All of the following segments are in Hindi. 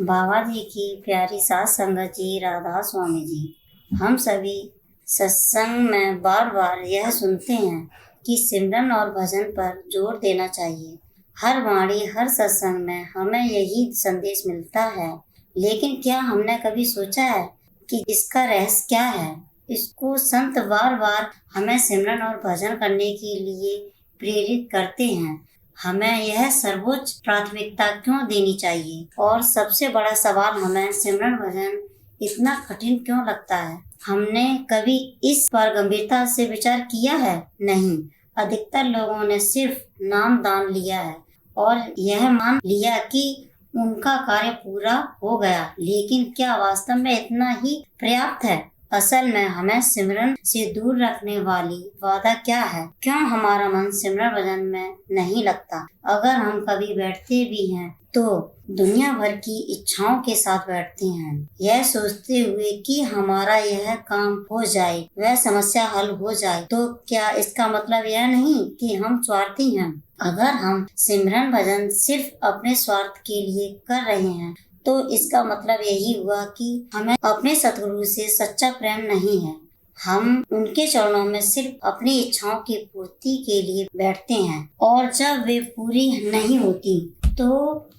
बाबा जी की प्यारी सात संगत जी, राधा स्वामी जी, हम सभी सत्संग में बार बार यह सुनते हैं कि सिमरन और भजन पर जोर देना चाहिए। हर वाणी, हर सत्संग में हमें यही संदेश मिलता है, लेकिन क्या हमने कभी सोचा है कि इसका रहस्य क्या है? इसको संत बार बार हमें सिमरन और भजन करने के लिए प्रेरित करते हैं। हमें यह सर्वोच्च प्राथमिकता क्यों देनी चाहिए? और सबसे बड़ा सवाल, हमें सिमरन भजन इतना कठिन क्यों लगता है? हमने कभी इस पर गंभीरता से विचार किया है? नहीं। अधिकतर लोगों ने सिर्फ नाम दान लिया है और यह मान लिया कि उनका कार्य पूरा हो गया, लेकिन क्या वास्तव में इतना ही पर्याप्त है? असल में हमें सिमरन से दूर रखने वाली बाधा क्या है? क्यों हमारा मन सिमरन भजन में नहीं लगता? अगर हम कभी बैठते भी हैं तो दुनिया भर की इच्छाओं के साथ बैठते हैं, यह सोचते हुए कि हमारा यह काम हो जाए, वह समस्या हल हो जाए। तो क्या इसका मतलब यह नहीं कि हम स्वार्थी हैं? अगर हम सिमरन भजन सिर्फ अपने स्वार्थ के लिए कर रहे हैं तो इसका मतलब यही हुआ कि हमें अपने सतगुरु से सच्चा प्रेम नहीं है। हम उनके चरणों में सिर्फ अपनी इच्छाओं की पूर्ति के लिए बैठते हैं और जब वे पूरी नहीं होती तो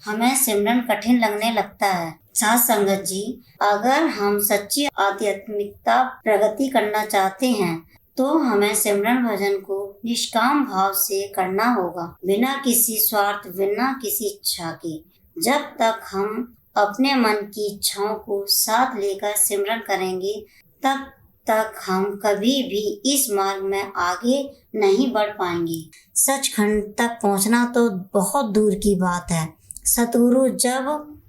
हमें सिमरन कठिन लगने लगता है। साथ संगत जी, अगर हम सच्ची आध्यात्मिकता प्रगति करना चाहते हैं तो हमें सिमरन भजन को निष्काम भाव से करना होगा, बिना किसी स्वार्थ, बिना किसी इच्छा के। जब तक हम अपने मन की इच्छाओं को साथ लेकर सिमरन करेंगे, तब तक हम कभी भी इस मार्ग में आगे नहीं बढ़ पाएंगे। सचखंड तक पहुंचना तो बहुत दूर की बात है। सतगुरु जब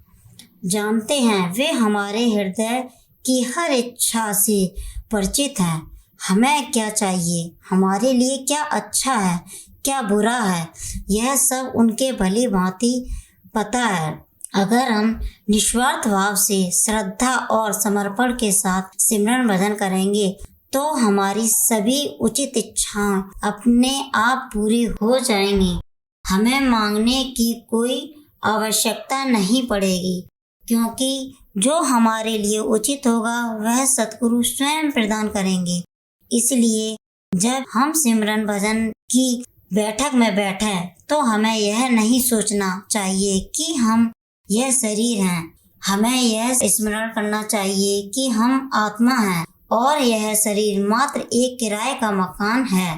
जानते हैं, वे हमारे हृदय की हर इच्छा से परिचित हैं। हमें क्या चाहिए, हमारे लिए क्या अच्छा है, क्या बुरा है, यह सब उनके भली भांति पता है। अगर हम निस्वार्थ भाव से, श्रद्धा और समर्पण के साथ सिमरन भजन करेंगे तो हमारी सभी उचित इच्छाएं अपने आप पूरी हो जाएंगी। हमें मांगने की कोई आवश्यकता नहीं पड़ेगी, क्योंकि जो हमारे लिए उचित होगा वह सतगुरु स्वयं प्रदान करेंगे। इसलिए जब हम सिमरन भजन की बैठक में बैठे तो हमें यह नहीं सोचना चाहिए कि हम यह शरीर हैं। हमें यह स्मरण करना चाहिए कि हम आत्मा हैं और यह शरीर मात्र एक किराए का मकान है।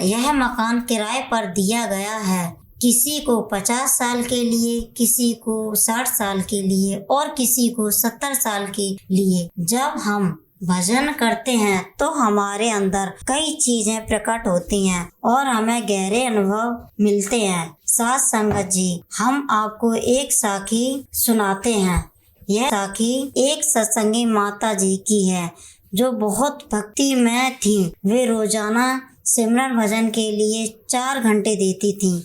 यह मकान किराए पर दिया गया है, किसी को 50 साल के लिए, किसी को 60 साल के लिए और किसी को 70 साल के लिए। जब हम भजन करते हैं तो हमारे अंदर कई चीजें प्रकट होती हैं और हमें गहरे अनुभव मिलते हैं। साथ संगत जी, हम आपको एक साखी सुनाते हैं। यह साखी एक सत्संगी माता जी की है जो बहुत भक्ति में थी। वे रोजाना सिमरन भजन के लिए 4 घंटे देती थी,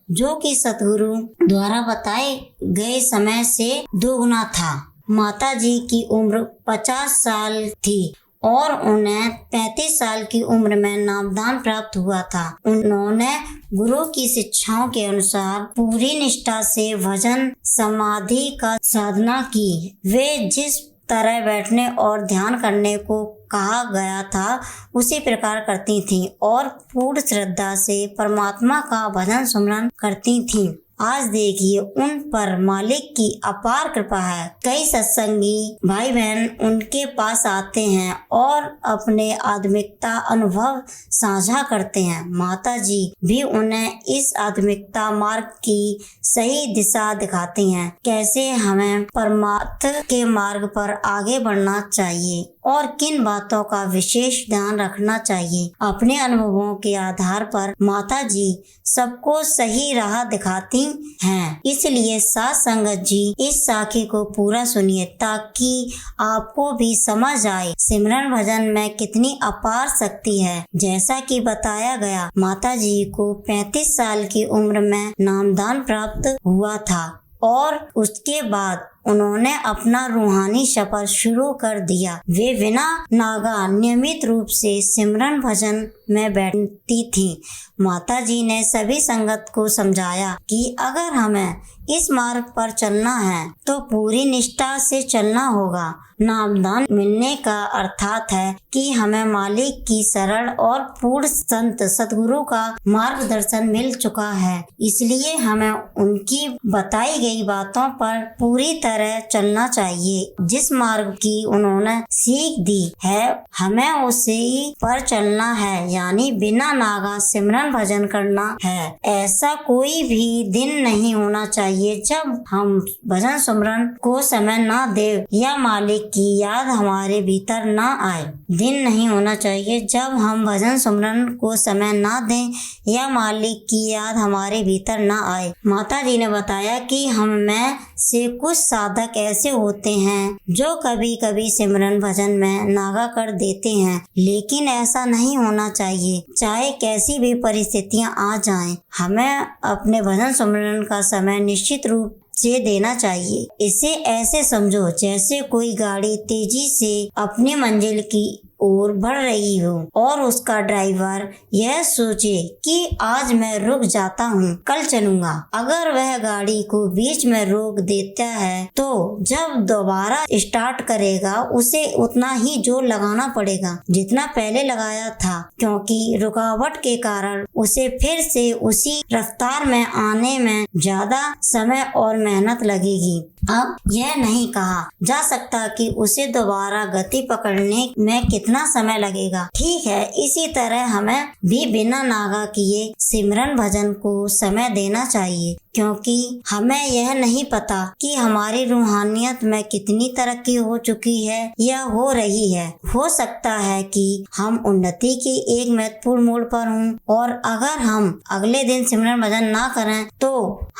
जो कि सतगुरु द्वारा बताए गए समय से 2 गुना था। माता जी की उम्र 50 साल थी और उन्हें 35 साल की उम्र में नामदान प्राप्त हुआ था। उन्होंने गुरु की शिक्षाओं के अनुसार पूरी निष्ठा से भजन समाधि का साधना की। वे जिस तरह बैठने और ध्यान करने को कहा गया था उसी प्रकार करती थीं और पूर्ण श्रद्धा से परमात्मा का भजन सुमरन करती थीं। आज देखिए उन पर मालिक की अपार कृपा है। कई सत्संगी भाई बहन उनके पास आते हैं और अपने आध्यात्मिकता अनुभव साझा करते हैं। माता जी भी उन्हें इस आध्यात्मिकता मार्ग की सही दिशा दिखाती हैं, कैसे हमें परमात्मा के मार्ग पर आगे बढ़ना चाहिए और किन बातों का विशेष ध्यान रखना चाहिए। अपने अनुभवों के आधार पर माता जी सबको सही राह दिखाती हैं। इसलिए साथ संगत जी, इस साखी को पूरा सुनिए ताकि आपको भी समझ आए सिमरन भजन में कितनी अपार शक्ति है। जैसा कि बताया गया, माता जी को 35 साल की उम्र में नामदान प्राप्त हुआ था और उसके बाद उन्होंने अपना रूहानी सफर शुरू कर दिया। वे बिना नागा नियमित रूप से सिमरन भजन में बैठती थी। माताजी ने सभी संगत को समझाया कि अगर हमें इस मार्ग पर चलना है तो पूरी निष्ठा से चलना होगा। नामदान मिलने का अर्थात है कि हमें मालिक की सरल और पूर्ण संत सतगुरु का मार्गदर्शन मिल चुका है, इसलिए हमें उनकी बताई गई बातों पर पूरी तरह चलना चाहिए। जिस मार्ग की उन्होंने सीख दी है हमें उसी पर चलना है, यानी बिना नागा सिमरन भजन करना है। ऐसा कोई भी दिन नहीं होना चाहिए जब हम भजन सिमरन को समय न दें या मालिक की याद हमारे भीतर न आए। दिन नहीं होना चाहिए जब हम भजन सिमरन को समय न दें या मालिक की याद हमारे भीतर न आए। माता जी ने बताया कि हम में से कुछ साधक ऐसे होते हैं जो कभी कभी सिमरन भजन में नागा कर देते हैं, लेकिन ऐसा नहीं होना चाहिए। चाहे कैसी भी परिस्थितियां आ जाएं, हमें अपने भजन सिमरन का समय निश्चित रूप से देना चाहिए। इसे ऐसे समझो जैसे कोई गाड़ी तेजी से अपनी मंजिल की ओर बढ़ रही हो और उसका ड्राइवर यह सोचे कि आज मैं रुक जाता हूँ, कल चलूंगा। अगर वह गाड़ी को बीच में रोक देता है तो जब दोबारा स्टार्ट करेगा उसे उतना ही जोर लगाना पड़ेगा जितना पहले लगाया था, क्योंकि रुकावट के कारण उसे फिर से उसी रफ्तार में आने में ज्यादा समय और मेहनत लगेगी। अब यह नहीं कहा जा सकता कि उसे दोबारा गति पकड़ने में कितना समय लगेगा। ठीक है, इसी तरह हमें भी बिना नागा किए सिमरन भजन को समय देना चाहिए, क्योंकि हमें यह नहीं पता कि हमारी रूहानियत में कितनी तरक्की हो चुकी है या हो रही है। हो सकता है कि हम उन्नति के एक महत्वपूर्ण मोड़ पर हों और अगर हम अगले दिन सिमरन भजन ना करें तो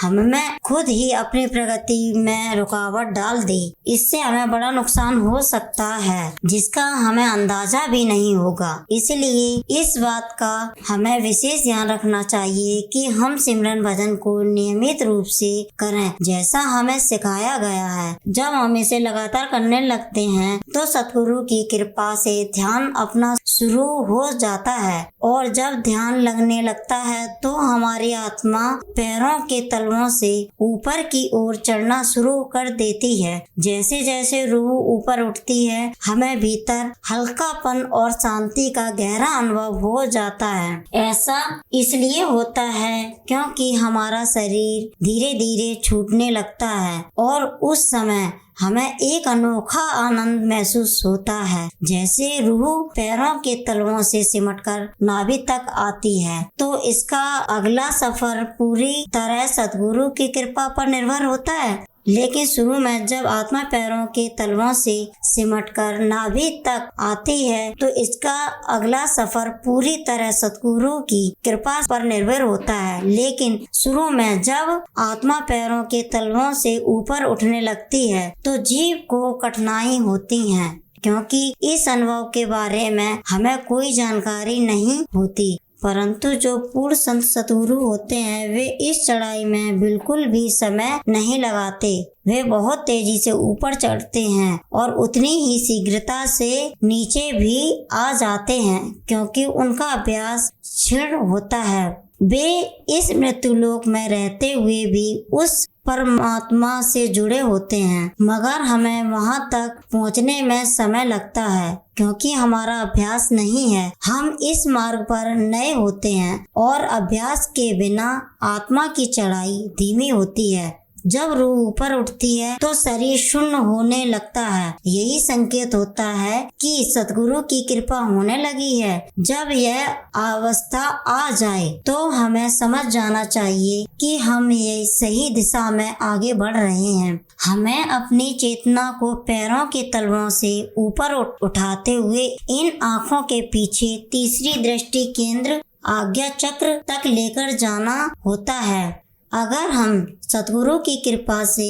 हमें खुद ही अपनी प्रगति में रुकावट डाल दे। इससे हमें बड़ा नुकसान हो सकता है जिसका हमें अंदाजा भी नहीं होगा। इसलिए इस बात का हमें विशेष ध्यान रखना चाहिए कि हम सिमरन भजन को नियमित रूप से करें जैसा हमें सिखाया गया है। जब हम इसे लगातार करने लगते हैं तो सतगुरु की कृपा से ध्यान अपना शुरू हो जाता है और जब ध्यान लगने लगता है तो हमारी आत्मा पैरों के तलवों से ऊपर की ओर चढ़ना शुरू कर देती है। जैसे जैसे रूह ऊपर उठती है हमें भीतर हल्कापन और शांति का गहरा अनुभव हो जाता है। ऐसा इसलिए होता है क्योंकि हमारा शरीर धीरे धीरे छूटने लगता है और उस समय हमें एक अनोखा आनंद महसूस होता है, जैसे रूह पैरों के तलवों से सिमटकर नाभि तक आती है। तो इसका अगला सफर पूरी तरह सतगुरु की कृपा पर निर्भर होता है, लेकिन शुरू में जब आत्मा पैरों के तलवों से सिमटकर नाभि तक आती है तो इसका अगला सफर पूरी तरह सतगुरु की कृपा पर निर्भर होता है। लेकिन शुरू में जब आत्मा पैरों के तलवों से ऊपर उठने लगती है तो जीव को कठिनाई होती है, क्योंकि इस अनुभव के बारे में हमें कोई जानकारी नहीं होती। परंतु जो पूर्ण संत सतगुरु होते हैं वे इस चढ़ाई में बिल्कुल भी समय नहीं लगाते। वे बहुत तेजी से ऊपर चढ़ते हैं और उतनी ही शीघ्रता से नीचे भी आ जाते हैं, क्योंकि उनका अभ्यास क्षीण होता है। वे इस मृत्युलोक में रहते हुए भी उस परमात्मा से जुड़े होते हैं, मगर हमें वहां तक पहुंचने में समय लगता है क्योंकि हमारा अभ्यास नहीं है। हम इस मार्ग पर नए होते हैं और अभ्यास के बिना आत्मा की चढ़ाई धीमी होती है। जब रूह ऊपर उठती है तो शरीर शून्य होने लगता है। यही संकेत होता है कि सतगुरु की कृपा होने लगी है। जब यह अवस्था आ जाए तो हमें समझ जाना चाहिए कि हम ये सही दिशा में आगे बढ़ रहे हैं। हमें अपनी चेतना को पैरों के तलवों से ऊपर उठाते हुए इन आँखों के पीछे तीसरी दृष्टि केंद्र आज्ञा चक्र तक लेकर जाना होता है। अगर हम सतगुरु की कृपा से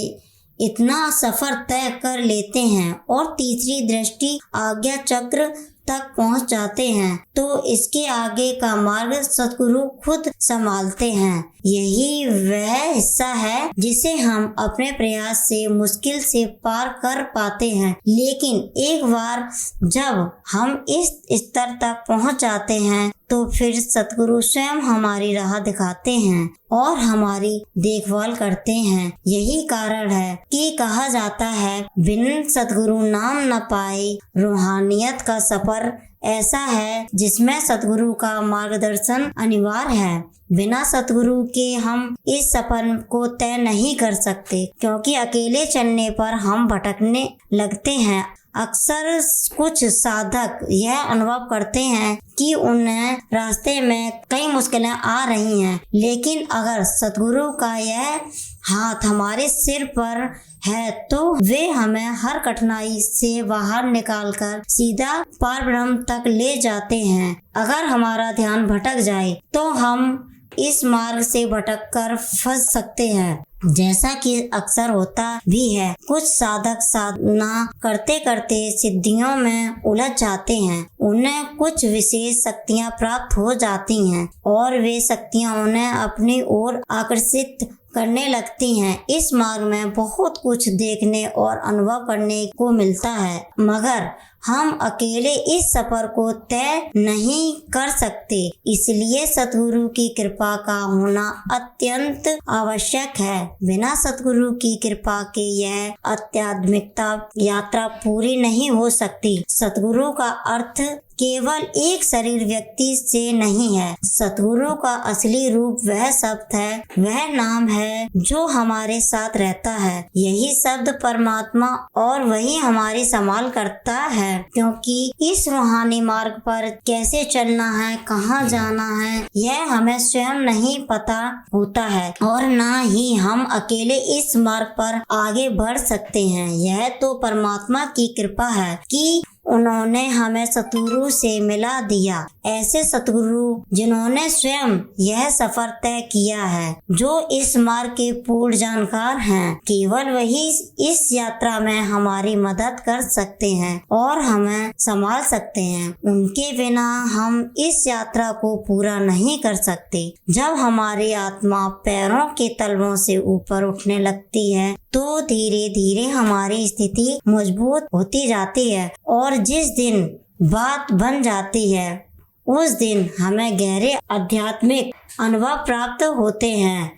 इतना सफर तय कर लेते हैं और तीसरी दृष्टि आज्ञा चक्र तक पहुंच जाते हैं तो इसके आगे का मार्ग सतगुरु खुद संभालते हैं। यही वह हिस्सा है जिसे हम अपने प्रयास से मुश्किल से पार कर पाते हैं, लेकिन एक बार जब हम इस स्तर तक पहुंच जाते हैं तो फिर सतगुरु स्वयं हमारी राह दिखाते हैं और हमारी देखभाल करते हैं। यही कारण है कि कहा जाता है, बिन सतगुरु नाम न पाए। रूहानियत का सफर ऐसा है जिसमें सतगुरु का मार्गदर्शन अनिवार्य है। बिना सतगुरु के हम इस सफर को तय नहीं कर सकते, क्योंकि अकेले चलने पर हम भटकने लगते हैं। अक्सर कुछ साधक यह अनुभव करते हैं कि उन्हें रास्ते में कई मुश्किलें आ रही हैं, लेकिन अगर सतगुरु का यह हाथ हमारे सिर पर है तो वे हमें हर कठिनाई से बाहर निकालकर सीधा पारब्रह्म तक ले जाते हैं। अगर हमारा ध्यान भटक जाए तो हम इस मार्ग से भटककर फंस सकते हैं, जैसा कि अक्सर होता भी है। कुछ साधक साधना करते करते सिद्धियों में उलझ जाते हैं। उन्हें कुछ विशेष शक्तियां प्राप्त हो जाती हैं और वे शक्तियां उन्हें अपनी ओर आकर्षित करने लगती हैं। इस मार्ग में बहुत कुछ देखने और अनुभव करने को मिलता है, मगर हम अकेले इस सफर को तय नहीं कर सकते। इसलिए सतगुरु की कृपा का होना अत्यंत आवश्यक है। बिना सतगुरु की कृपा के यह आध्यात्मिकता यात्रा पूरी नहीं हो सकती। सतगुरु का अर्थ केवल एक शरीर व्यक्ति से नहीं है। सतगुरु का असली रूप वह शब्द है, वह नाम है जो हमारे साथ रहता है। यही शब्द परमात्मा और वही हमारी संभाल करता है, क्योंकि इस रूहानी मार्ग पर कैसे चलना है, कहाँ जाना है, यह हमें स्वयं नहीं पता होता है और न ही हम अकेले इस मार्ग पर आगे बढ़ सकते हैं। यह तो परमात्मा की कृपा है कि उन्होंने हमें सतगुरु से मिला दिया। ऐसे सतगुरु जिन्होंने स्वयं यह सफर तय किया है, जो इस मार्ग के पूर्ण जानकार हैं, केवल वही इस यात्रा में हमारी मदद कर सकते हैं और हमें संभाल सकते हैं। उनके बिना हम इस यात्रा को पूरा नहीं कर सकते। जब हमारी आत्मा पैरों के तलवों से ऊपर उठने लगती है तो धीरे धीरे हमारी स्थिति मजबूत होती जाती है और जिस दिन बात बन जाती है उस दिन हमें गहरे आध्यात्मिक अनुभव प्राप्त होते हैं।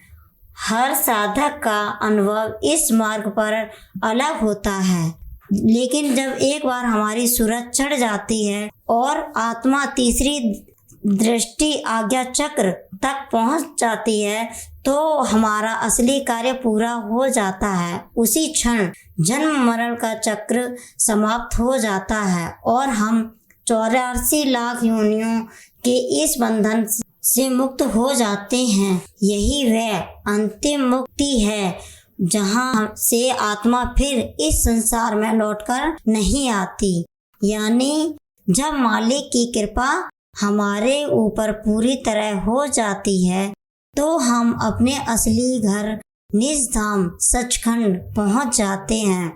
हर साधक का अनुभव इस मार्ग पर अलग होता है, लेकिन जब एक बार हमारी सूरत चढ़ जाती है और आत्मा तीसरी दृष्टि आज्ञा चक्र तक पहुंच जाती है तो हमारा असली कार्य पूरा हो जाता है। उसी क्षण जन्म मरण का चक्र समाप्त हो जाता है और हम 84 लाख योनियों के इस बंधन से मुक्त हो जाते हैं। यही वह अंतिम मुक्ति है जहां से आत्मा फिर इस संसार में लौटकर नहीं आती। यानी जब मालिक की कृपा हमारे ऊपर पूरी तरह हो जाती है तो हम अपने असली घर निज धाम सचखंड पहुंच जाते हैं,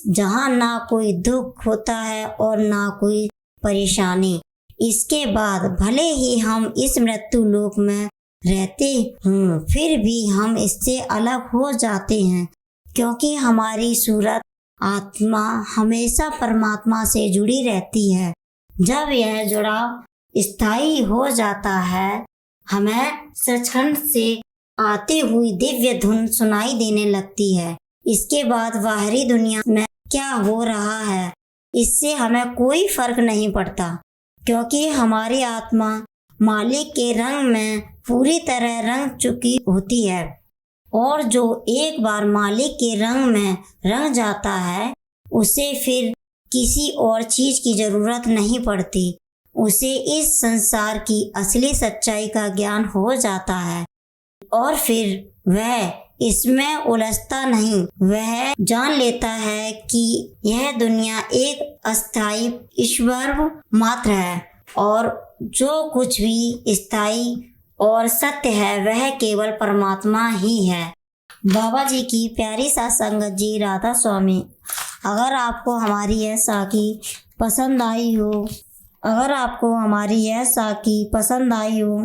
जहां ना कोई दुख होता है और ना कोई परेशानी। इसके बाद भले ही हम इस मृत्यु लोक में रहते हों, फिर भी हम इससे अलग हो जाते हैं, क्योंकि हमारी सूरत आत्मा हमेशा परमात्मा से जुड़ी रहती है। जब यह जुड़ाव स्थायी हो जाता है, हमें सचखंड से आती हुई दिव्य धुन सुनाई देने लगती है। इसके बाद बाहरी दुनिया में क्या हो रहा है इससे हमें कोई फर्क नहीं पड़ता, क्योंकि हमारी आत्मा मालिक के रंग में पूरी तरह रंग चुकी होती है। और जो एक बार मालिक के रंग में रंग जाता है उसे फिर किसी और चीज की जरूरत नहीं पड़ती। उसे इस संसार की असली सच्चाई का ज्ञान हो जाता है और फिर वह इसमें उलझता नहीं। वह जान लेता है कि यह दुनिया एक अस्थायी ईश्वर मात्र है और जो कुछ भी स्थायी और सत्य है वह केवल परमात्मा ही है। बाबा जी की प्यारी साथ संगत जी, राधा स्वामी। अगर आपको हमारी यह साखी पसंद आई हो अगर आपको हमारी यह साखी पसंद आई हो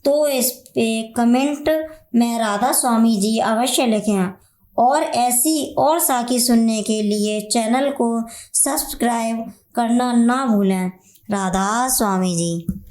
तो इस पे कमेंट में राधा स्वामी जी अवश्य लिखें और ऐसी और साखी सुनने के लिए चैनल को सब्सक्राइब करना ना भूलें। राधा स्वामी जी।